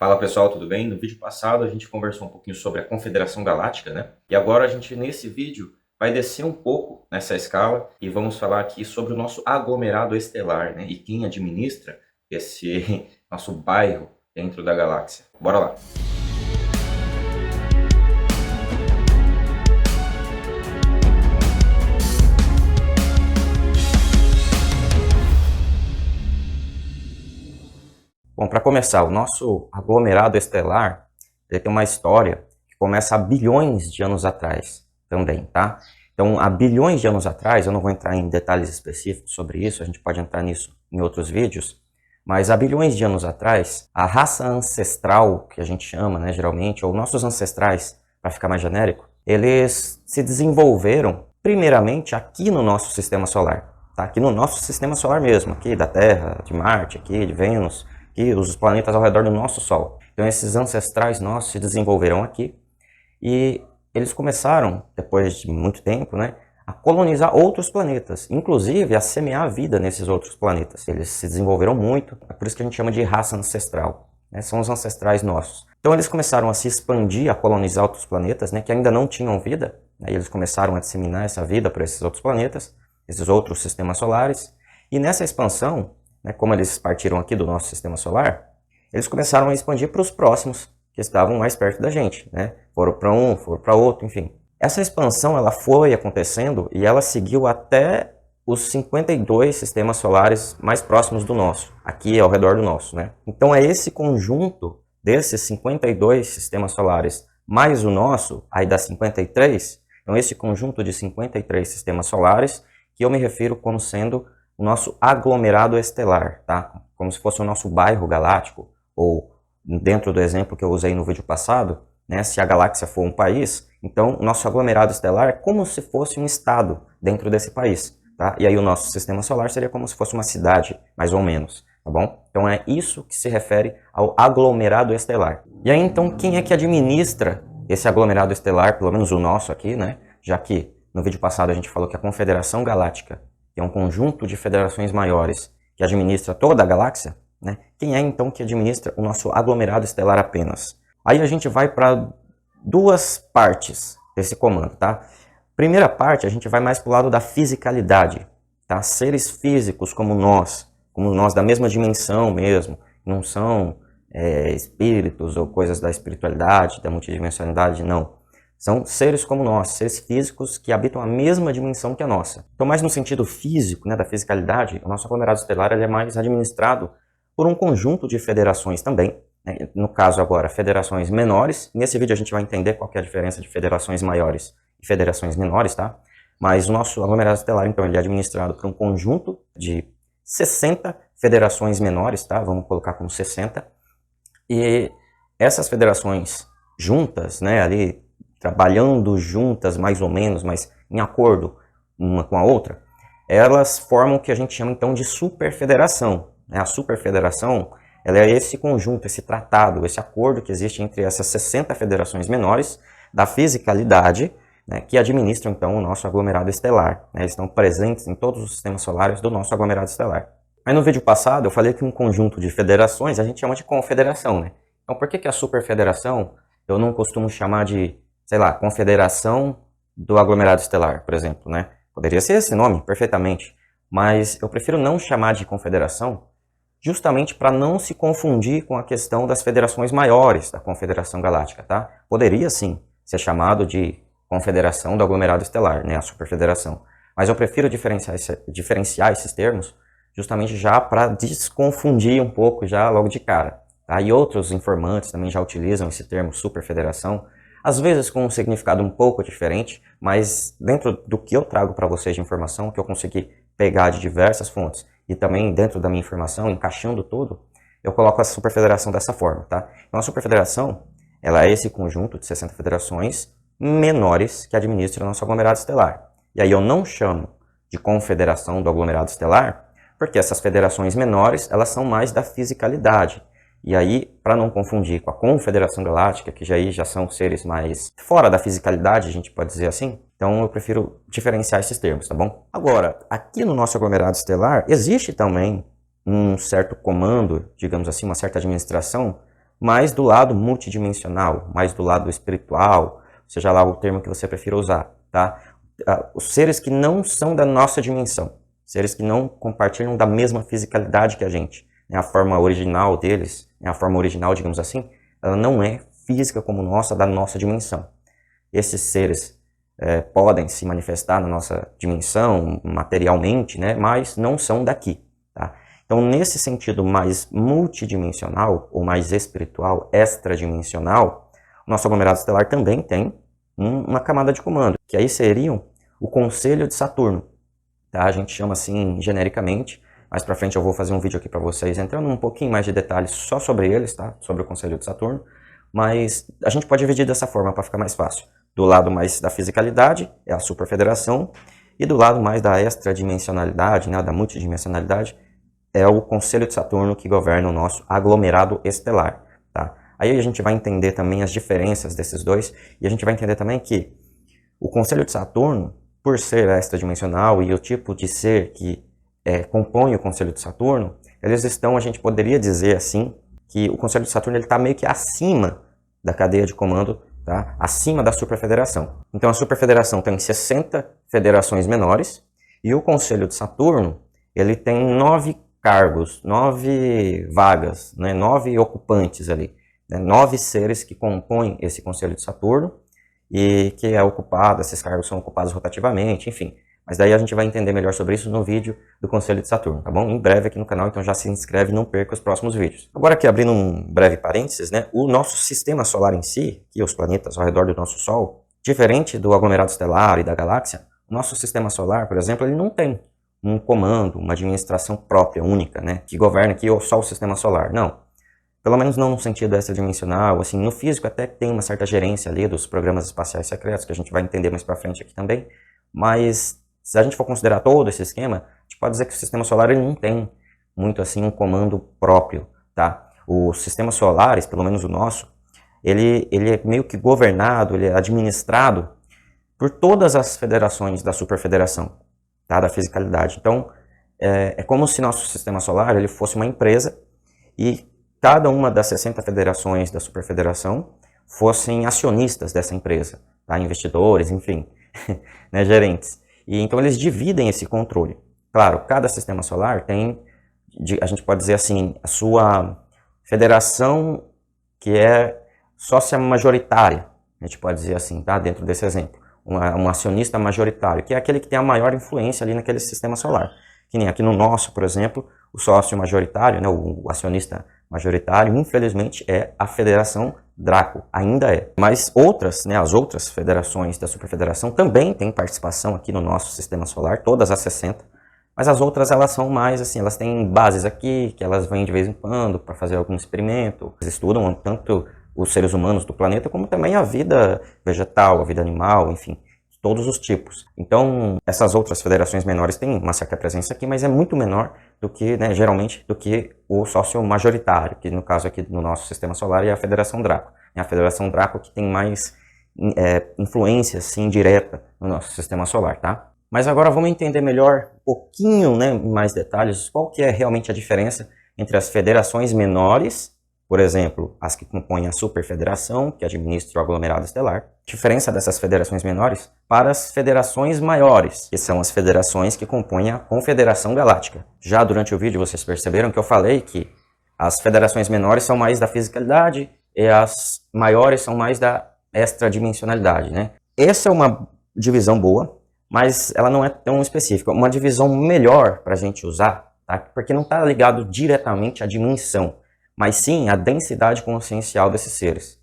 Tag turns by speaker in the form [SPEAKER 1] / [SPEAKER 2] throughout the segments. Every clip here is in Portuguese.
[SPEAKER 1] Fala pessoal, tudo bem? No vídeo passado a gente conversou um pouquinho sobre a Confederação Galáctica, né? E agora a gente, nesse vídeo, vai descer um pouco nessa escala e vamos falar aqui sobre o nosso aglomerado estelar, né? E quem administra esse nosso bairro dentro da galáxia. Bora lá! Bom, para começar, o nosso aglomerado estelar ele tem uma história que começa há bilhões de anos atrás também, tá? Então, há bilhões de anos atrás, eu não vou entrar em detalhes específicos sobre isso, a gente pode entrar nisso em outros vídeos, mas há bilhões de anos atrás, a raça ancestral, que a gente chama, né, geralmente, ou nossos ancestrais, para ficar mais genérico, eles se desenvolveram primeiramente aqui no nosso sistema solar, tá? Aqui no nosso sistema solar mesmo, aqui da Terra, de Marte, aqui de Vênus, e os planetas ao redor do nosso Sol. Então esses ancestrais nossos se desenvolveram aqui e eles começaram, depois de muito tempo, né, a colonizar outros planetas, inclusive a semear a vida nesses outros planetas. Eles se desenvolveram muito, é por isso que a gente chama de raça ancestral, né, são os ancestrais nossos. Então eles começaram a se expandir, a colonizar outros planetas, né, que ainda não tinham vida, né, e eles começaram a disseminar essa vida para esses outros planetas, esses outros sistemas solares, e nessa expansão, né, como eles partiram aqui do nosso sistema solar, eles começaram a expandir para os próximos, que estavam mais perto da gente, né? Foram para um, foram para outro, enfim. Essa expansão ela foi acontecendo e ela seguiu até os 52 sistemas solares mais próximos do nosso, aqui ao redor do nosso, né? Então é esse conjunto desses 52 sistemas solares mais o nosso, aí dá 53, então esse conjunto de 53 sistemas solares que eu me refiro como sendo o nosso aglomerado estelar, tá? Como se fosse o nosso bairro galáctico, ou dentro do exemplo que eu usei no vídeo passado, né, se a galáxia for um país, então o nosso aglomerado estelar é como se fosse um estado dentro desse país, tá? E aí o nosso sistema solar seria como se fosse uma cidade, mais ou menos, tá bom? Então é isso que se refere ao aglomerado estelar. E aí então quem é que administra esse aglomerado estelar, pelo menos o nosso aqui, né? Já que no vídeo passado a gente falou que a Confederação Galáctica que é um conjunto de federações maiores que administra toda a galáxia, né? Quem é então que administra o nosso aglomerado estelar apenas? Aí a gente vai para duas partes desse comando, tá? Primeira parte, a gente vai mais para o lado da fisicalidade, tá? Seres físicos como nós da mesma dimensão mesmo, não são espíritos ou coisas da espiritualidade, da multidimensionalidade, não. São seres como nós, seres físicos que habitam a mesma dimensão que a nossa. Então, mais no sentido físico, né, da fisicalidade, o nosso aglomerado estelar ele é mais administrado por um conjunto de federações também. Né? No caso agora, federações menores. Nesse vídeo a gente vai entender qual que é a diferença de federações maiores e federações menores, tá? Mas o nosso aglomerado estelar, então, ele é administrado por um conjunto de 60 federações menores, tá? Vamos colocar como 60. E essas federações juntas, né, ali, trabalhando juntas mais ou menos, mas em acordo uma com a outra, elas formam o que a gente chama então de superfederação. A superfederação ela é esse conjunto, esse tratado, esse acordo que existe entre essas 60 federações menores da fisicalidade, né, que administram então o nosso aglomerado estelar. Né, eles estão presentes em todos os sistemas solares do nosso aglomerado estelar. Aí no vídeo passado eu falei que um conjunto de federações a gente chama de confederação. Né? Então por que a superfederação eu não costumo chamar de sei lá, Confederação do Aglomerado Estelar, por exemplo, né? Poderia ser esse nome, perfeitamente, mas eu prefiro não chamar de confederação justamente para não se confundir com a questão das federações maiores da Confederação Galáctica, tá? Poderia sim ser chamado de Confederação do Aglomerado Estelar, né? A Superfederação, mas eu prefiro diferenciar esses termos justamente já para desconfundir um pouco já logo de cara, tá? E outros informantes também já utilizam esse termo Superfederação, às vezes com um significado um pouco diferente, mas dentro do que eu trago para vocês de informação, que eu consegui pegar de diversas fontes, e também dentro da minha informação, encaixando tudo, eu coloco a superfederação dessa forma, tá? Então a superfederação, ela é esse conjunto de 60 federações menores que administram o nosso aglomerado estelar. E aí eu não chamo de confederação do aglomerado estelar, porque essas federações menores, elas são mais da fisicalidade. E aí, para não confundir com a Confederação Galáctica, que já são seres mais fora da fisicalidade, a gente pode dizer assim, então eu prefiro diferenciar esses termos, tá bom? Agora, aqui no nosso aglomerado estelar, existe também um certo comando, digamos assim, uma certa administração mais do lado multidimensional, mais do lado espiritual, seja lá o termo que você prefira usar, tá? Os seres que não são da nossa dimensão, seres que não compartilham da mesma fisicalidade que a gente, né? A forma original deles, né? A forma original, digamos assim, ela não é física como nossa, da nossa dimensão. Esses seres podem se manifestar na nossa dimensão materialmente, né? Mas não são daqui, tá? Então, nesse sentido mais multidimensional, ou mais espiritual, extradimensional, o nosso aglomerado estelar também tem uma camada de comando, que aí seriam o Conselho de Saturno. Tá? A gente chama assim genericamente, mais pra frente eu vou fazer um vídeo aqui para vocês entrando um pouquinho mais de detalhes só sobre eles, tá? Sobre o Conselho de Saturno, mas a gente pode dividir dessa forma para ficar mais fácil. Do lado mais da fisicalidade é a superfederação, e do lado mais da extradimensionalidade, né, da multidimensionalidade, é o Conselho de Saturno que governa o nosso aglomerado estelar. Tá? Aí a gente vai entender também as diferenças desses dois, e a gente vai entender também que o Conselho de Saturno, por ser extradimensional e o tipo de ser que compõe o Conselho de Saturno, eles estão, a gente poderia dizer assim, que o Conselho de Saturno está meio que acima da cadeia de comando, tá? Acima da Superfederação. Então a Superfederação tem 60 federações menores, e o Conselho de Saturno ele tem 9 cargos, 9 vagas, né? 9 ocupantes ali, né? 9 seres que compõem esse Conselho de Saturno, e que é ocupado, esses cargos são ocupados rotativamente, enfim. Mas daí a gente vai entender melhor sobre isso no vídeo do Conselho de Saturno, tá bom? Em breve aqui no canal, então já se inscreve e não perca os próximos vídeos. Agora aqui abrindo um breve parênteses, né? O nosso sistema solar em si, que os planetas ao redor do nosso Sol, diferente do aglomerado estelar e da galáxia, o nosso sistema solar, por exemplo, ele não tem um comando, uma administração própria, única, né? Que governa aqui só o sistema solar, não. Pelo menos não no sentido extradimensional, assim, no físico até tem uma certa gerência ali dos programas espaciais secretos, que a gente vai entender mais pra frente aqui também, mas se a gente for considerar todo esse esquema, a gente pode dizer que o sistema solar ele não tem muito assim um comando próprio, tá? Os sistemas solares, pelo menos o nosso, ele é meio que governado, ele é administrado por todas as federações da superfederação, tá? Da fisicalidade. Então, é como se nosso sistema solar ele fosse uma empresa e cada uma das 60 federações da superfederação fossem acionistas dessa empresa, tá? Investidores, enfim, né, gerentes. E então eles dividem esse controle. Claro, cada sistema solar tem, a gente pode dizer assim, a sua federação que é sócia majoritária, a gente pode dizer assim, tá? Dentro desse exemplo. Um acionista majoritário, que é aquele que tem a maior influência ali naquele sistema solar. Que nem aqui no nosso, por exemplo, o sócio majoritário, né, o acionista majoritário, infelizmente, é a Federação Draco, ainda é. Mas outras, né, as outras federações da Superfederação também têm participação aqui no nosso sistema solar, todas as 60, mas as outras elas são mais assim, elas têm bases aqui, que elas vêm de vez em quando para fazer algum experimento, eles estudam tanto os seres humanos do planeta, como também a vida vegetal, a vida animal, enfim, todos os tipos. Então, essas outras federações menores têm uma certa presença aqui, mas é muito menor do que, né, geralmente, do que o sócio majoritário, que no caso aqui no nosso sistema solar é a Federação Draco. É a Federação Draco que tem mais influência, assim, direta no nosso sistema solar, tá? Mas agora vamos entender melhor, um pouquinho, né, em mais detalhes, qual que é realmente a diferença entre as federações menores, por exemplo, as que compõem a Superfederação, que administra o aglomerado estelar, diferença dessas federações menores para as federações maiores, que são as federações que compõem a Confederação Galáctica. Já durante o vídeo vocês perceberam que eu falei que as federações menores são mais da fisicalidade e as maiores são mais da extradimensionalidade, né? Essa é uma divisão boa, mas ela não é tão específica. Uma divisão melhor para a gente usar, tá? Porque não está ligado diretamente à dimensão, mas sim à densidade consciencial desses seres.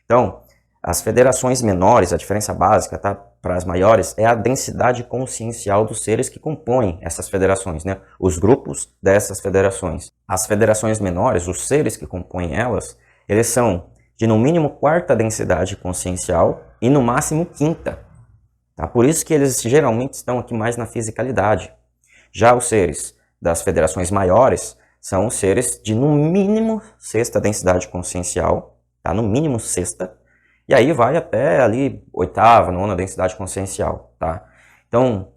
[SPEAKER 1] Então, as federações menores, a diferença básica, tá, para as maiores, é a densidade consciencial dos seres que compõem essas federações, né? Os grupos dessas federações. As federações menores, os seres que compõem elas, eles são de no mínimo quarta densidade consciencial e no máximo quinta. Tá? Por isso que eles geralmente estão aqui mais na fisicalidade. Já os seres das federações maiores são os seres de no mínimo sexta densidade consciencial, tá? No mínimo sexta, e aí vai até ali oitava, nona densidade consciencial, tá? Então,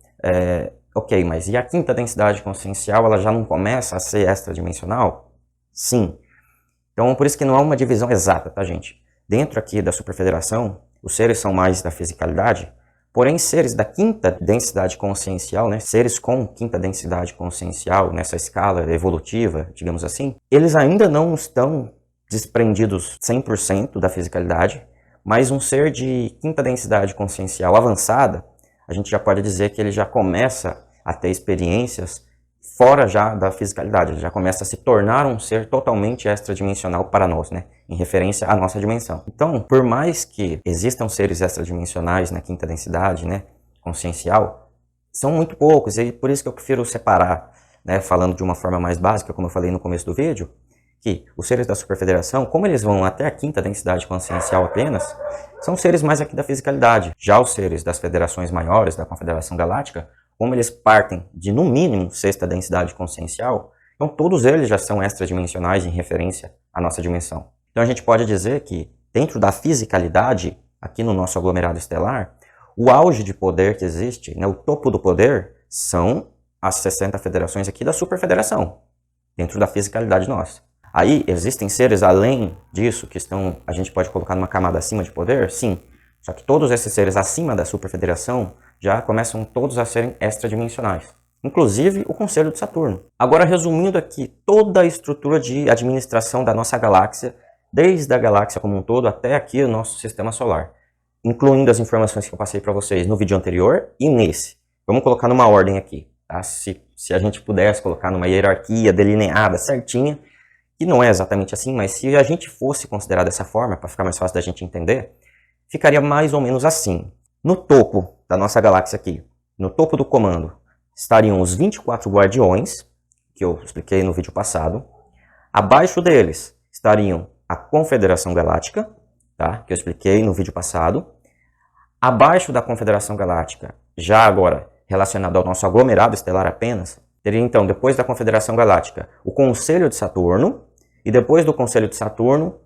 [SPEAKER 1] ok, mas e a quinta densidade consciencial, ela já não começa a ser extradimensional? Sim. Então, por isso que não é uma divisão exata, tá, gente? Dentro aqui da superfederação, os seres são mais da fisicalidade, porém seres da quinta densidade consciencial, né, seres com quinta densidade consciencial, nessa escala evolutiva, digamos assim, eles ainda não estão desprendidos 100% da fisicalidade, mas um ser de quinta densidade consciencial avançada, a gente já pode dizer que ele já começa a ter experiências fora já da fisicalidade, ele já começa a se tornar um ser totalmente extradimensional para nós, né? Em referência à nossa dimensão. Então, por mais que existam seres extradimensionais na quinta densidade, né, consciencial, são muito poucos, e por isso que eu prefiro separar, né, falando de uma forma mais básica, como eu falei no começo do vídeo, que os seres da superfederação, como eles vão até a quinta densidade consciencial apenas, são seres mais aqui da fisicalidade. Já os seres das federações maiores, da Confederação Galáctica, como eles partem de, no mínimo, sexta densidade consciencial, então todos eles já são extradimensionais em referência à nossa dimensão. Então a gente pode dizer que, dentro da fisicalidade, aqui no nosso aglomerado estelar, o auge de poder que existe, né, o topo do poder, são as 60 federações aqui da superfederação, dentro da fisicalidade nossa. Aí existem seres além disso, que estão, a gente pode colocar numa camada acima de poder? Sim. Só que todos esses seres acima da superfederação já começam todos a serem extradimensionais. Inclusive o Conselho de Saturno. Agora, resumindo aqui toda a estrutura de administração da nossa galáxia, desde a galáxia como um todo até aqui o nosso sistema solar. Incluindo as informações que eu passei para vocês no vídeo anterior e nesse. Vamos colocar numa ordem aqui, tá? Se a gente pudesse colocar numa hierarquia delineada certinha, que não é exatamente assim, mas se a gente fosse considerar dessa forma, para ficar mais fácil da gente entender, ficaria mais ou menos assim. No topo da nossa galáxia aqui, no topo do comando, estariam os 24 guardiões, que eu expliquei no vídeo passado. Abaixo deles estariam a Confederação Galáctica, tá? Que eu expliquei no vídeo passado. Abaixo da Confederação Galáctica, já agora relacionado ao nosso aglomerado estelar apenas, teria então, depois da Confederação Galáctica, o Conselho de Saturno, e depois do Conselho de Saturno,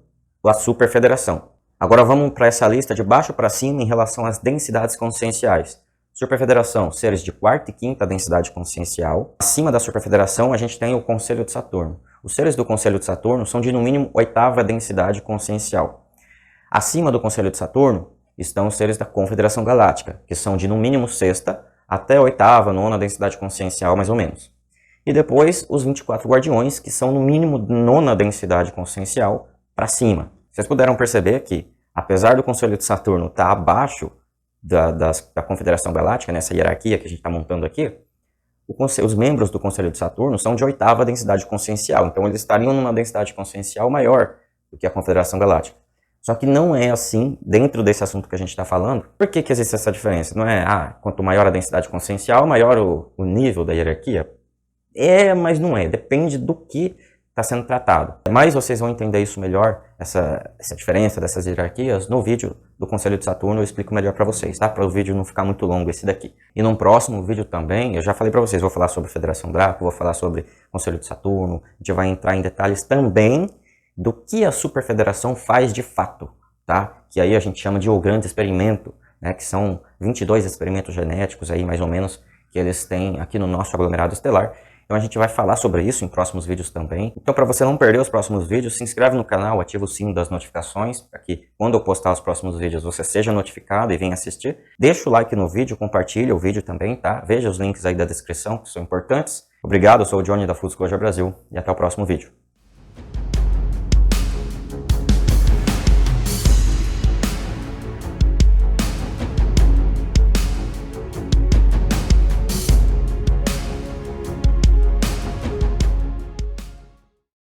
[SPEAKER 1] a Superfederação. Agora vamos para essa lista de baixo para cima em relação às densidades conscienciais. Superfederação, seres de quarta e quinta densidade consciencial. Acima da Superfederação a gente tem o Conselho de Saturno. Os seres do Conselho de Saturno são de no mínimo oitava densidade consciencial. Acima do Conselho de Saturno estão os seres da Confederação Galáctica, que são de no mínimo sexta até oitava, nona densidade consciencial mais ou menos. E depois os 24 guardiões, que são no mínimo nona densidade consciencial para cima. Vocês puderam perceber que, apesar do Conselho de Saturno estar abaixo da Confederação Galáctica, nessa hierarquia que a gente está montando aqui, os membros do Conselho de Saturno são de oitava densidade consciencial. Então eles estariam numa densidade consciencial maior do que a Confederação Galáctica. Só que não é assim dentro desse assunto que a gente está falando. Por que existe essa diferença? Não é, quanto maior a densidade consciencial, maior o nível da hierarquia? É, mas não é. Depende do que está sendo tratado. Mas vocês vão entender isso melhor, essa diferença dessas hierarquias, no vídeo do Conselho de Saturno eu explico melhor para vocês, tá? Para o vídeo não ficar muito longo esse daqui. E num próximo vídeo também, eu já falei para vocês, vou falar sobre Federação Draco, vou falar sobre Conselho de Saturno, a gente vai entrar em detalhes também do que a Superfederação faz de fato, tá? Que aí a gente chama de o grande experimento, né? Que são 22 experimentos genéticos aí, mais ou menos, que eles têm aqui no nosso aglomerado estelar. Então a gente vai falar sobre isso em próximos vídeos também. Então para você não perder os próximos vídeos, se inscreve no canal, ativa o sino das notificações, para que quando eu postar os próximos vídeos você seja notificado e venha assistir. Deixa o like no vídeo, compartilha o vídeo também, tá? Veja os links aí da descrição, que são importantes. Obrigado, eu sou o Johnny da Full Disclosure Brasil e até o próximo vídeo.